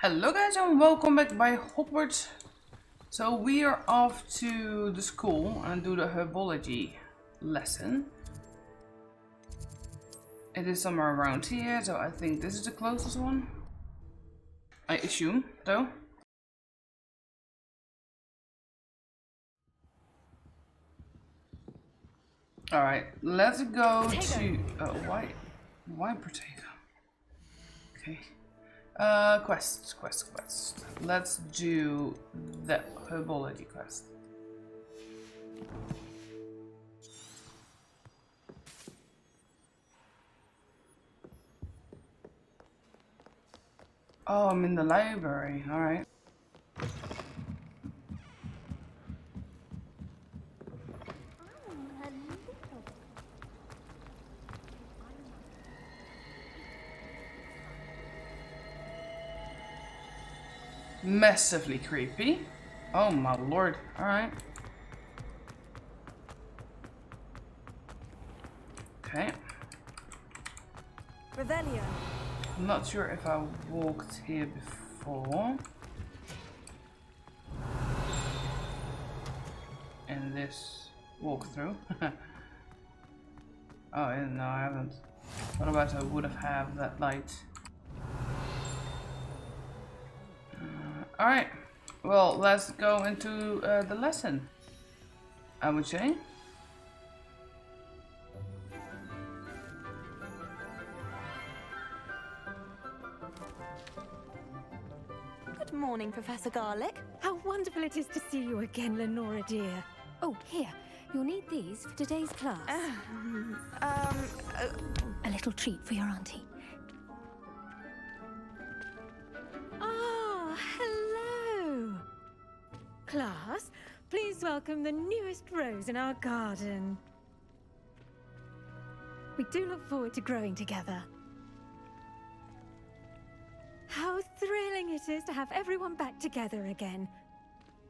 Hello guys and welcome back by Hogwarts. So we are off to the school and do the herbology lesson. It is somewhere around here, so I think this is the closest one. I assume, though. Alright, let's go to... Oh, why potato? Okay. Quest. Let's do the herbology quest. Oh, I'm in the library. Alright. Massively creepy. Oh my lord. Alright. Okay. Revelio. I'm not sure if I walked here before. In this walkthrough. Oh, no, I haven't. Otherwise I would have that light. Alright, well, let's go into the lesson, I would say. Good morning, Professor Garlick. How wonderful it is to see you again, Lenora dear. Oh, here, you'll need these for today's class. A little treat for your auntie. Ah, hello. Class, please welcome the newest rose in our garden. We do look forward to growing together. How thrilling it is to have everyone back together again.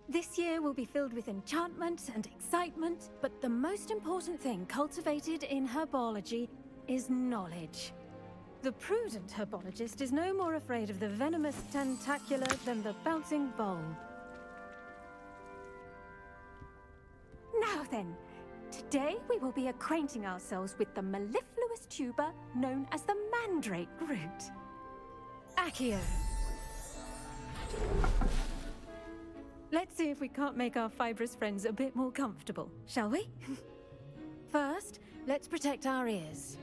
This year will be filled with enchantment and excitement, but the most important thing cultivated in herbology is knowledge. The prudent herbologist is no more afraid of the venomous tentacular than the bouncing bulb. Now then, today we will be acquainting ourselves with the mellifluous tuber known as the mandrake root. Accio. Let's see if we can't make our fibrous friends a bit more comfortable, shall we? First, let's protect our ears.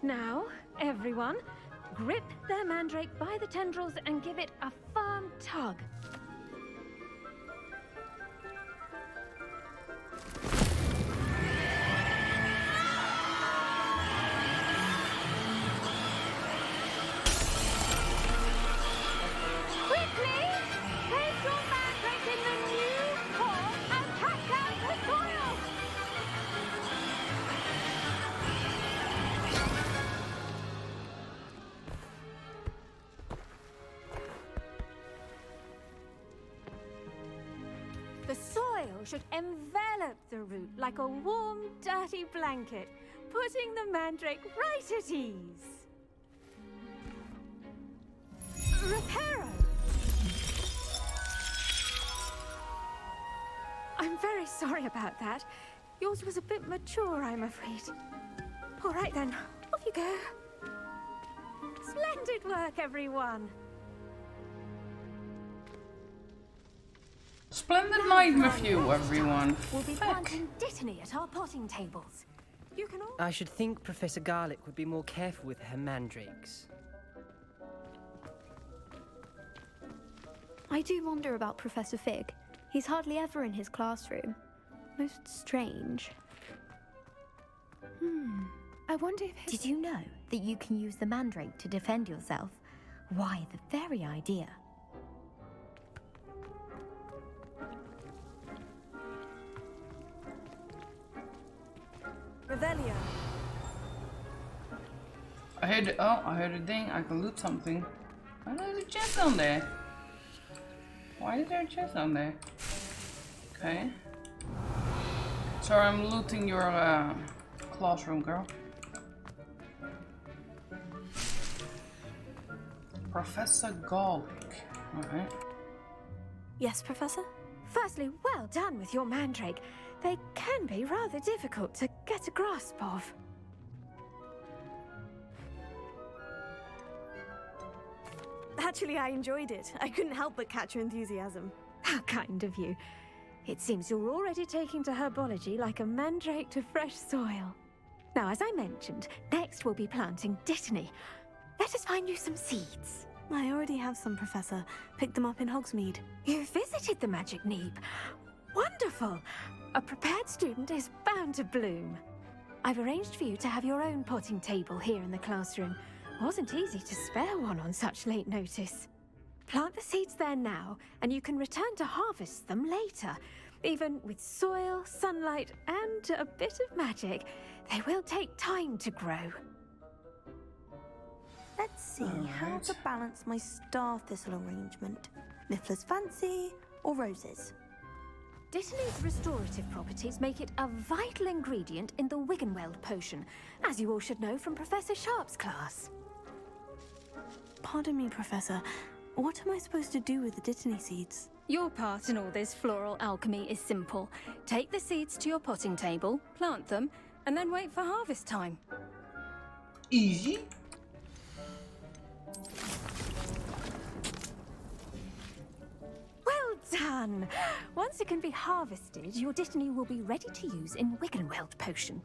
Now, everyone, grip their mandrake by the tendrils and give it a firm tug. The soil should envelop the root like a warm, dirty blanket, putting the mandrake right at ease. Reparo! I'm very sorry about that. Yours was a bit mature, I'm afraid. All right then, off you go. Splendid work, everyone. Splendid night with you, everyone. We'll be planting dittany at our potting tables. You can all... I should think Professor Garlick would be more careful with her mandrakes. I do wonder about Professor Fig. He's hardly ever in his classroom. Most strange. I wonder if Did you know that you can use the mandrake to defend yourself? Why, the very idea. Revelio. I heard a ding. I can loot something. Why there's a chest on there? Why is there a chest on there? Okay. Sorry, I'm looting your classroom, girl. Professor Garlic. Alright. Yes, Professor? Firstly, well done with your mandrake. They can be rather difficult to get a grasp of. Actually, I enjoyed it. I couldn't help but catch your enthusiasm. How kind of you. It seems you're already taking to herbology like a mandrake to fresh soil. Now, as I mentioned, next we'll be planting Dittany. Let us find you some seeds. I already have some, Professor. Picked them up in Hogsmeade. You visited the Magic Neep. Wonderful! A prepared student is bound to bloom. I've arranged for you to have your own potting table here in the classroom. Wasn't easy to spare one on such late notice. Plant the seeds there now, and you can return to harvest them later. Even with soil, sunlight, and a bit of magic, they will take time to grow. Let's see how to balance my star thistle arrangement. Niffler's Fancy or roses? Dittany's restorative properties make it a vital ingredient in the Wiggenweld potion, as you all should know from Professor Sharp's class. Pardon me, Professor. What am I supposed to do with the Dittany seeds? Your part in all this floral alchemy is simple. Take the seeds to your potting table, plant them, and then wait for harvest time. Easy. Well done! Once it can be harvested, your Dittany will be ready to use in Wiggenweld potion.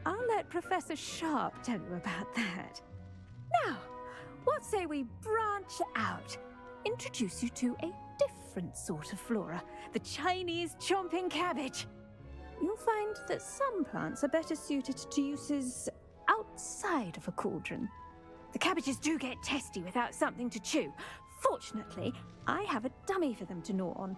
I'll let Professor Sharp tell you about that. Now, what say we branch out? Introduce you to a different sort of flora, the Chinese chomping cabbage. You'll find that some plants are better suited to uses outside of a cauldron. The cabbages do get testy without something to chew. Fortunately, I have a dummy for them to gnaw on.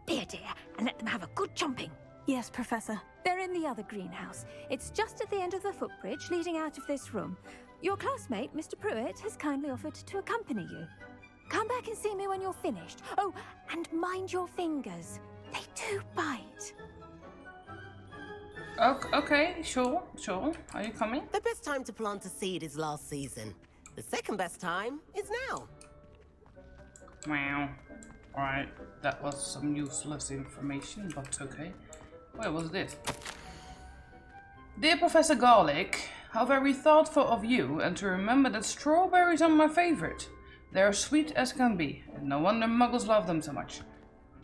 Be a dear and let them have a good chomping. Yes, Professor. They're in the other greenhouse. It's just at the end of the footbridge leading out of this room. Your classmate, Mr. Pruitt, has kindly offered to accompany you. Come back and see me when you're finished. Oh, and mind your fingers. They do bite. Okay, sure. Are you coming? The best time to plant a seed is last season. The second best time is now. Wow. Alright, that was some useless information, but okay. What was this? Dear Professor Garlic, how very thoughtful of you, and to remember that strawberries are my favorite. They are sweet as can be, and no wonder muggles love them so much.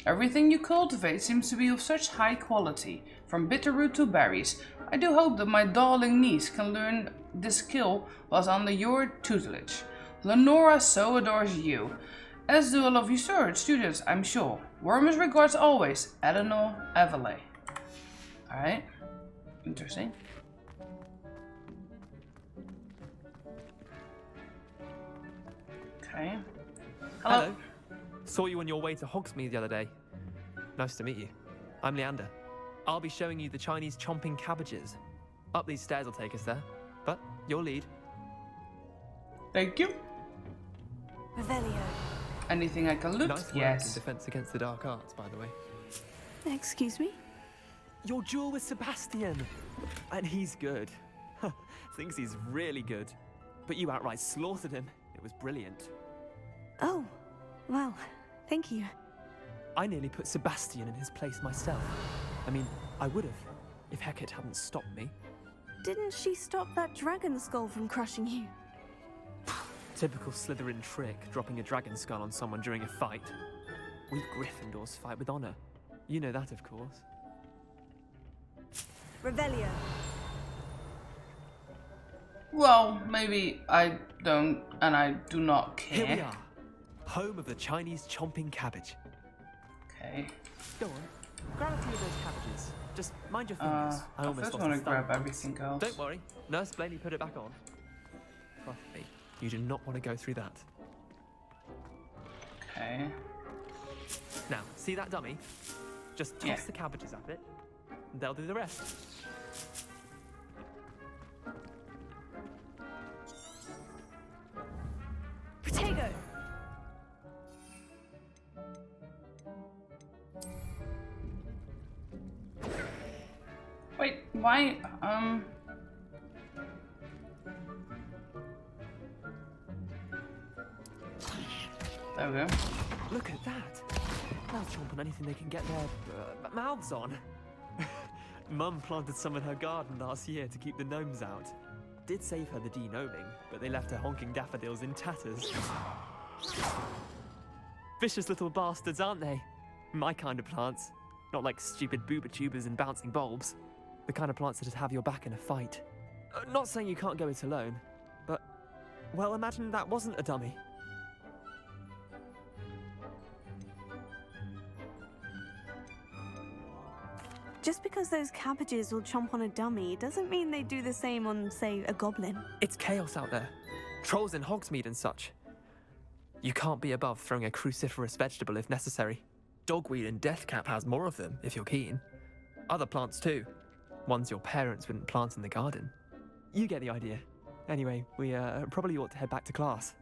Everything you cultivate seems to be of such high quality, from bitterroot to berries. I do hope that my darling niece can learn this skill whilst under your tutelage. Lenora so adores you, as do all of you students, I'm sure. Warmest regards always, Eleanor Everley. Alright, interesting. Okay. Hello. Saw you on your way to Hogsmeade the other day. Nice to meet you. I'm Leander. I'll be showing you the Chinese chomping cabbages. Up these stairs will take us there, but your lead. Thank you. Revelio. Anything I can loot? Nice work Yes. in defense against the dark arts, by the way. Excuse me? Your duel with Sebastian! And he's good. Thinks he's really good. But you outright slaughtered him. It was brilliant. Oh, well, thank you. I nearly put Sebastian in his place myself. I mean, I would have, if Hecate hadn't stopped me. Didn't she stop that dragon skull from crushing you? Typical Slytherin trick, dropping a dragon skull on someone during a fight. We Gryffindors fight with honor. You know that, of course. Revelio. Well, maybe I don't, and I do not care. Here we are, home of the Chinese chomping cabbage. Okay. Go on, grab a few of those cabbages. Just mind your fingers. I first want to grab everything else. Don't worry, Nurse Blaney put it back on. Trust me, you do not want to go through that. Okay. Now, see that dummy? Just toss the cabbages at it, and they'll do the rest. Protego. Wait, why? There we go. Look at that. They'll chomp on anything they can get their mouths on. Mum planted some in her garden last year to keep the gnomes out. Did save her the de-gnoming, but they left her honking daffodils in tatters. Vicious little bastards, aren't they? My kind of plants. Not like stupid booba tubers and bouncing bulbs. The kind of plants that just have your back in a fight. Not saying you can't go it alone, but, well, imagine that wasn't a dummy. Just because those cabbages will chomp on a dummy doesn't mean they do the same on, say, a goblin. It's chaos out there. Trolls in Hogsmeade and such. You can't be above throwing a cruciferous vegetable if necessary. Dogweed and deathcap has more of them, if you're keen. Other plants too. Ones your parents wouldn't plant in the garden. You get the idea. Anyway, we probably ought to head back to class.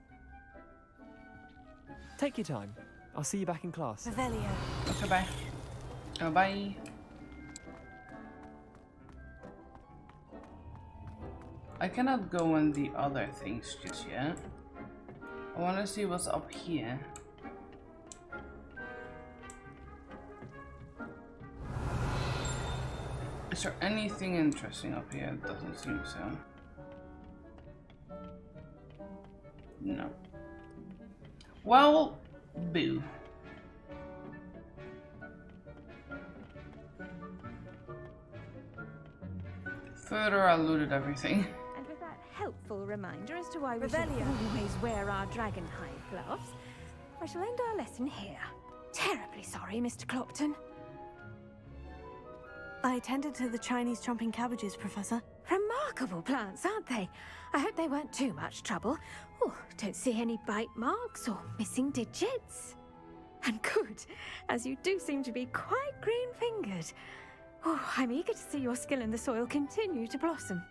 Take your time. I'll see you back in class. Revelio. Okay, bye. Oh, bye. I cannot go on the other things just yet. I want to see what's up here. Is there anything interesting up here? It doesn't seem so. No. Well, boo. Further, I looted everything. And with that helpful reminder as to why we should always wear our dragonhide gloves, I shall end our lesson here. Terribly sorry, Mr. Clopton. I attended to the Chinese chomping cabbages, Professor. Remarkable plants, aren't they? I hope they weren't too much trouble. Oh, don't see any bite marks or missing digits. And good, as you do seem to be quite green-fingered. Oh, I'm eager to see your skill in the soil continue to blossom.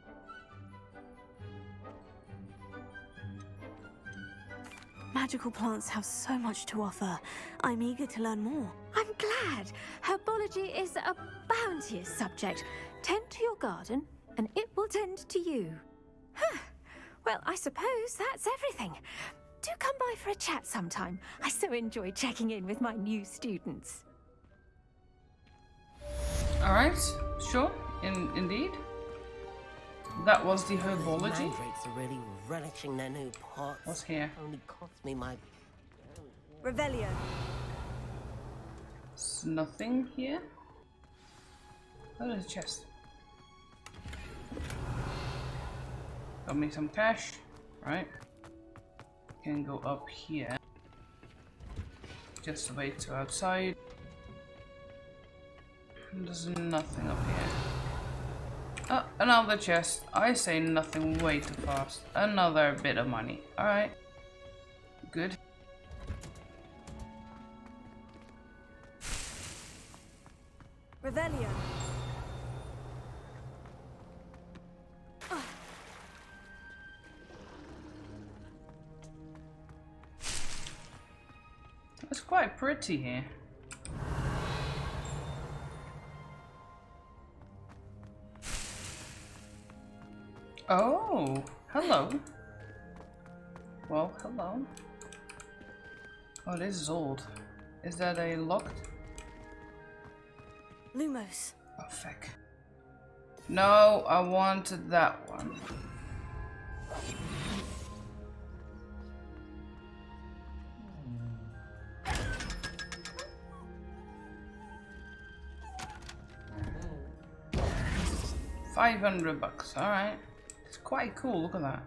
Magical plants have so much to offer. I'm eager to learn more. I'm glad. Herbology is a bounteous subject. Tend to your garden, and it will tend to you. Huh. Well, I suppose that's everything. Do come by for a chat sometime. I so enjoy checking in with my new students. Alright, sure, indeed. That was the herbology. Mandrakes are really relishing their new pots. What's here? Only cost me my... Revelio. There's nothing here. Oh, there's a chest. Got me some cash, right? Can go up here. Just wait to outside. There's nothing up here. Oh, another chest. I say nothing way too fast. Another bit of money. Alright. Good. Revelio. It's quite pretty here. Oh, hello. Well, hello. Oh, this is old. Is that a locked? Lumos. Oh, fuck. No, I wanted that one. $500, alright. It's quite cool, look at that.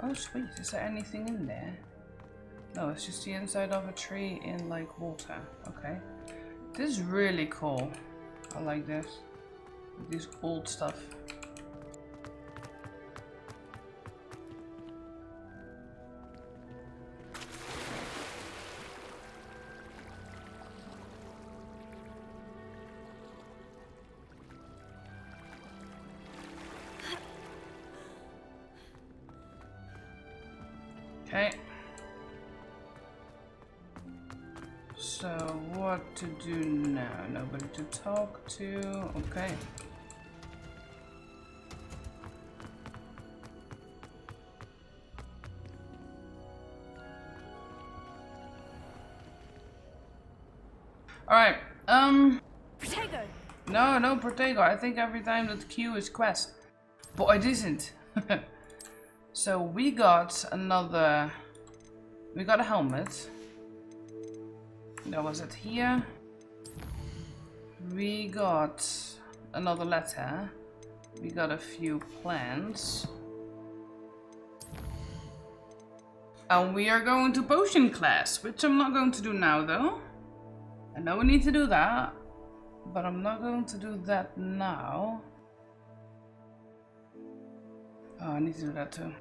Oh sweet, is there anything in there? No, it's just the inside of a tree in like water. Okay. This is really cool. I like this. This old stuff. Okay. So what to do now? Nobody to talk to. Okay. Alright, Protego! no Protego. I think every time that Q is quest. But it isn't. So we got another... We got a helmet. That was it here. We got another letter. We got a few plants. And we are going to potion class, which I'm not going to do now though. I know we need to do that, but I'm not going to do that now. Oh, I need to do that too.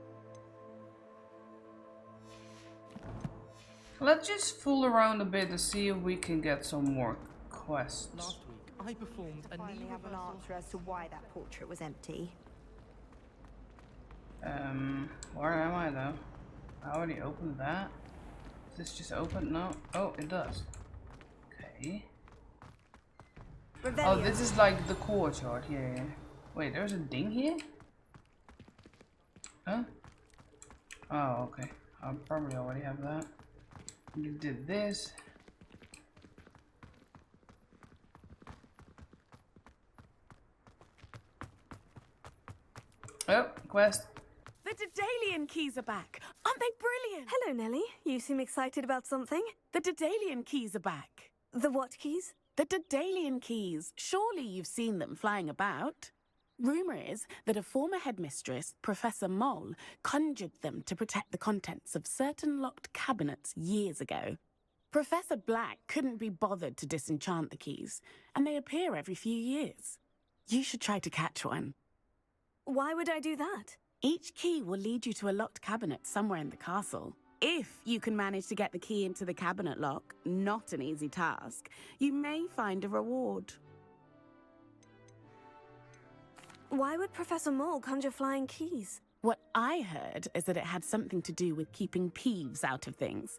Let's just fool around a bit to see if we can get some more quests. Last week, I performed a Finally knee have an reversal. answer as to why that portrait was empty. Where am I though? I already opened that. Is this just open? No. Oh, it does. Okay. Oh, this is like the courtyard here. Wait, there's a ding here? Huh? Oh, okay. I probably already have that. You did this. Oh, quest. The Daedalian keys are back. Aren't they brilliant? Hello, Nellie. You seem excited about something. The Daedalian keys are back. The what keys? The Daedalian keys. Surely you've seen them flying about. Rumour is that a former headmistress, Professor Moll, conjured them to protect the contents of certain locked cabinets years ago. Professor Black couldn't be bothered to disenchant the keys, and they appear every few years. You should try to catch one. Why would I do that? Each key will lead you to a locked cabinet somewhere in the castle. If you can manage to get the key into the cabinet lock, not an easy task, you may find a reward. Why would Professor Mole conjure flying keys? What I heard is that it had something to do with keeping Peeves out of things.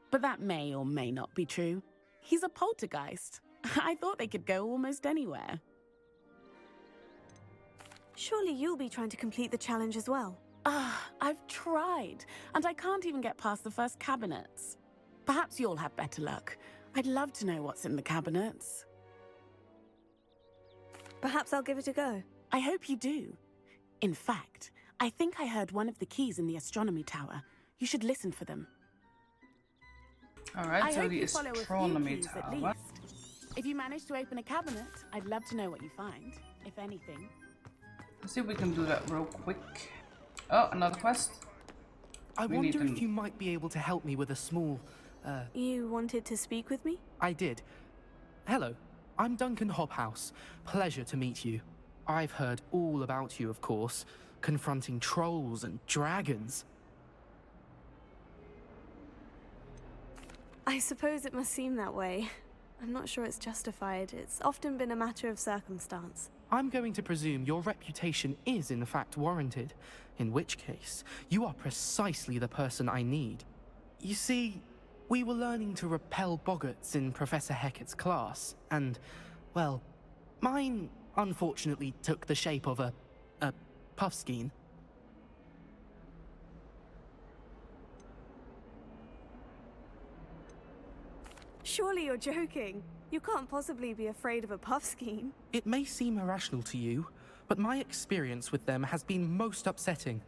But that may or may not be true. He's a poltergeist. I thought they could go almost anywhere. Surely you'll be trying to complete the challenge as well. I've tried, and I can't even get past the first cabinets. Perhaps you'll have better luck. I'd love to know what's in the cabinets. Perhaps I'll give it a go. I hope you do. In fact, I think I heard one of the keys in the astronomy tower. You should listen for them. Alright, I so hope the you follow a few astronomy keys at tower. least. If you manage to open a cabinet, I'd love to know what you find, if anything. Let's see if we can do that real quick. Oh, another quest. I We wonder need if to- you might be able to help me with a small, You wanted to speak with me? I did. Hello, I'm Duncan Hobhouse. Pleasure to meet you. I've heard all about you, of course, confronting trolls and dragons. I suppose it must seem that way. I'm not sure it's justified. It's often been a matter of circumstance. I'm going to presume your reputation is in fact warranted, in which case, you are precisely the person I need. You see, we were learning to repel boggarts in Professor Hecat's class, and, well, mine unfortunately took the shape of a puffskein. Surely you're joking. You can't possibly be afraid of a puffskein. It may seem irrational to you, but my experience with them has been most upsetting.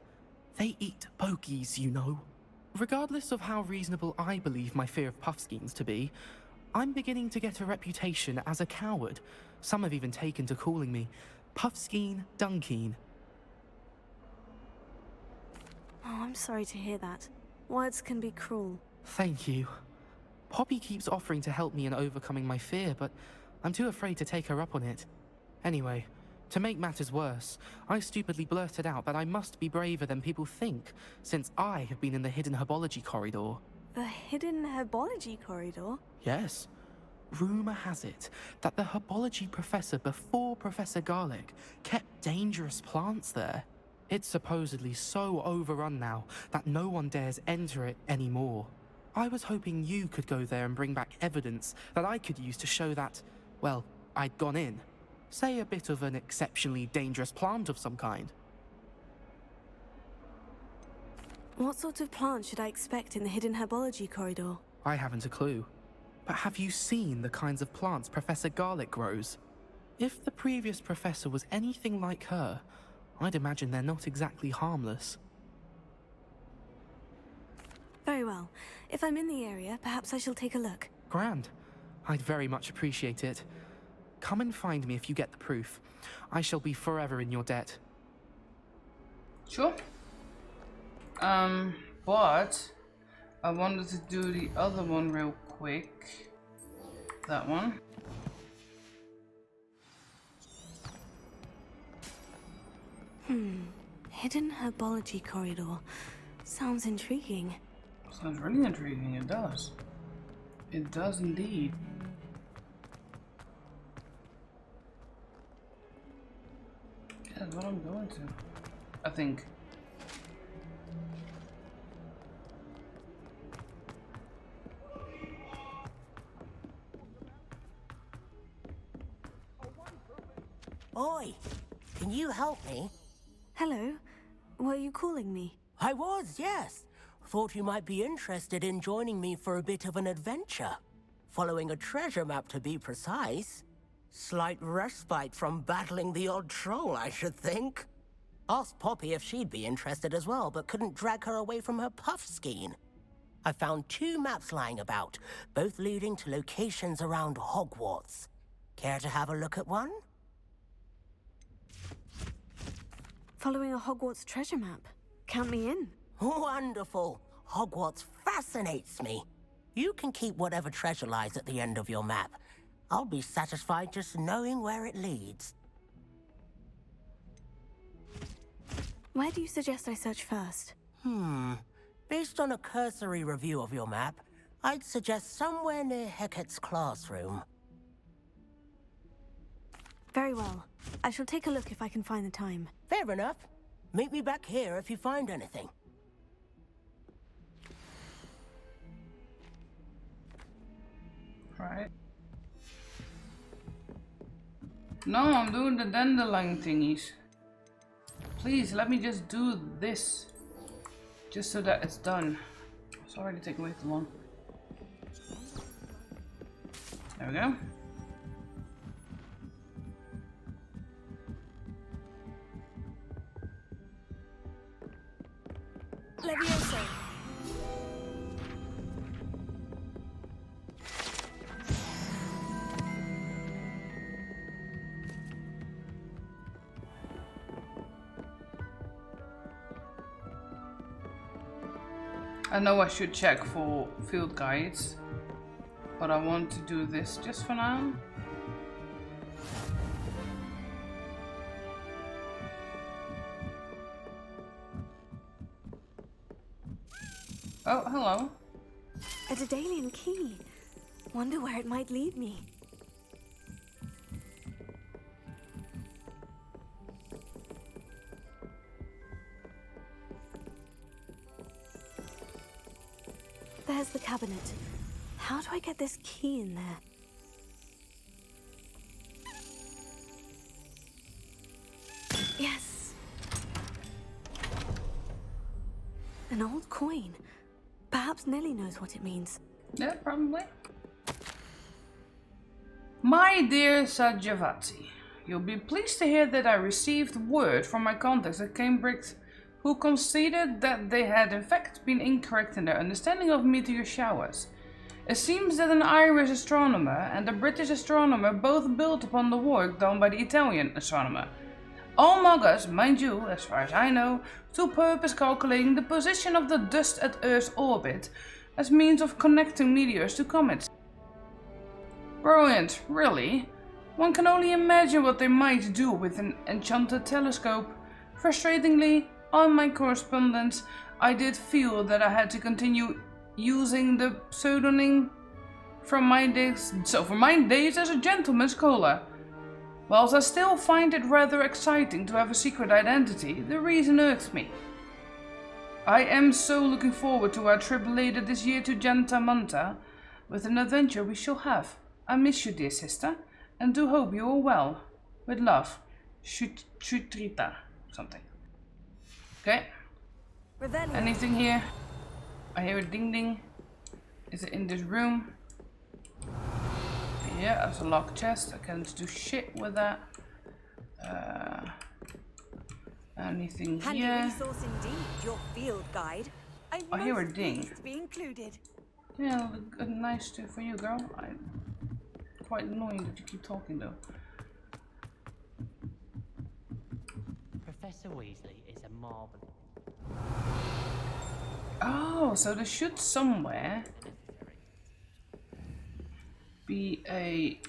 They eat bogies, you know. Regardless of how reasonable I believe my fear of puffskeins to be, I'm beginning to get a reputation as a coward. Some have even taken to calling me Puffskein Dunkeen. Oh, I'm sorry to hear that. Words can be cruel. Thank you. Poppy keeps offering to help me in overcoming my fear, but I'm too afraid to take her up on it. Anyway, to make matters worse, I stupidly blurted out that I must be braver than people think, since I have been in the hidden herbology corridor. The hidden herbology corridor? Yes. Rumor has it that the herbology professor before Professor Garlic kept dangerous plants there. It's supposedly so overrun now that no one dares enter it anymore. I was hoping you could go there and bring back evidence that I could use to show that, well, I'd gone in. Say a bit of an exceptionally dangerous plant of some kind. What sort of plant should I expect in the hidden herbology corridor? I haven't a clue. But have you seen the kinds of plants Professor Garlic grows? If the previous professor was anything like her, I'd imagine they're not exactly harmless. Very well. If I'm in the area, perhaps I shall take a look. Grand. I'd very much appreciate it. Come and find me if you get the proof. I shall be forever in your debt. Sure. But I wanted to do the other one real quick. That one. Hidden herbology corridor. Sounds intriguing. Sounds really intriguing, it does. It does indeed. Yeah, that's what I'm going to. I think. Oi, can you help me? Hello? Were you calling me? I was, yes. Thought you might be interested in joining me for a bit of an adventure. Following a treasure map, to be precise. Slight respite from battling the odd troll, I should think. Asked Poppy if she'd be interested as well, but couldn't drag her away from her puff skein. I found 2 maps lying about, both leading to locations around Hogwarts. Care to have a look at one? Following a Hogwarts treasure map. Count me in. Wonderful. Hogwarts fascinates me. You can keep whatever treasure lies at the end of your map. I'll be satisfied just knowing where it leads. Where do you suggest I search first? Based on a cursory review of your map, I'd suggest somewhere near Hecat's classroom. Very well. I shall take a look if I can find the time. Fair enough. Meet me back here if you find anything. Right. No, I'm doing the dandelion thingies. Please, let me just do this. Just so that it's done. It's already taking way too long. There we go. Levioso. I know I should check for field guides, but I want to do this just for now. Oh, hello. A Daedalian key. Wonder where it might lead me. There's the cabinet. How do I get this key in there? Yes. An old coin. Perhaps Nellie knows what it means. Yeah, probably. My dear Sajavati, you'll be pleased to hear that I received word from my contacts at Cambridge, who conceded that they had in fact been incorrect in their understanding of meteor showers. It seems that an Irish astronomer and a British astronomer both built upon the work done by the Italian astronomer. All muggers, mind you, as far as I know, to purpose calculating the position of the dust at Earth's orbit as means of connecting meteors to comets. Brilliant, really? One can only imagine what they might do with an enchanted telescope. Frustratingly, on my correspondence, I did feel that I had to continue using the pseudonym from my days as a gentleman scholar. Whilst I still find it rather exciting to have a secret identity, the reason irks me. I am so looking forward to our trip later this year to Genta Manta, with an adventure we shall have. I miss you, dear sister, and do hope you are well. With love, Shutrita. Something. Okay. Revelio. Anything here? I hear a ding ding. Is it in this room? Yeah, that's a locked chest. I can't do shit with that. Anything Handy here? resource indeed, your field guide. I'm I hear a most ding. pleased to be included. Yeah, nice too for you, girl. Quite annoying that you keep talking though. Professor Weasley is a marvel. Oh, so there should somewhere be a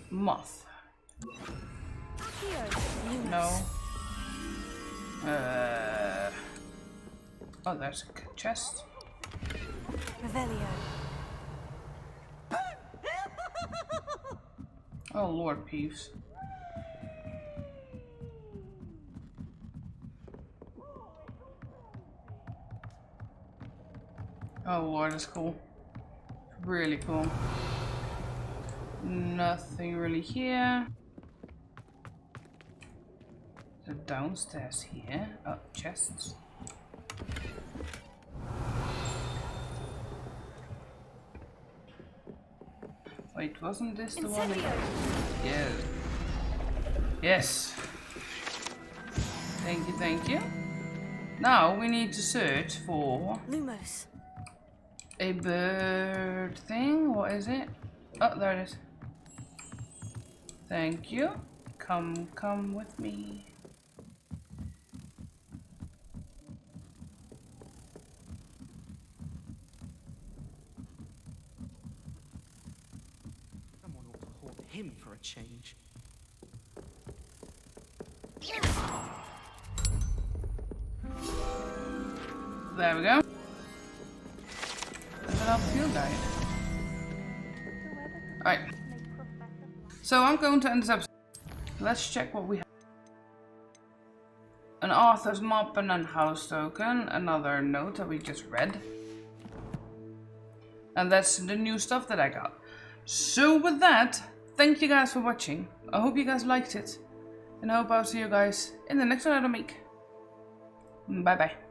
moth. No. Oh, there's a chest. Revelio. Oh, Lord Peeves. Oh, Lord, that's cool. Really cool. Nothing really here. The downstairs here. Oh, chests. Wait, wasn't this the one? Yeah. Yes. Thank you, thank you. Now we need to search for Lumos. a bird thing. What is it? Oh, there it is. Thank you. Come with me. Someone ought to haunt him for a change. There we go. Level up field guide. Alright. So I'm going to end this episode. Let's check what we have. An Arthur's mop and a house token. Another note that we just read. And that's the new stuff that I got. So with that, thank you guys for watching. I hope you guys liked it. And I hope I'll see you guys in the next one I make. Bye bye.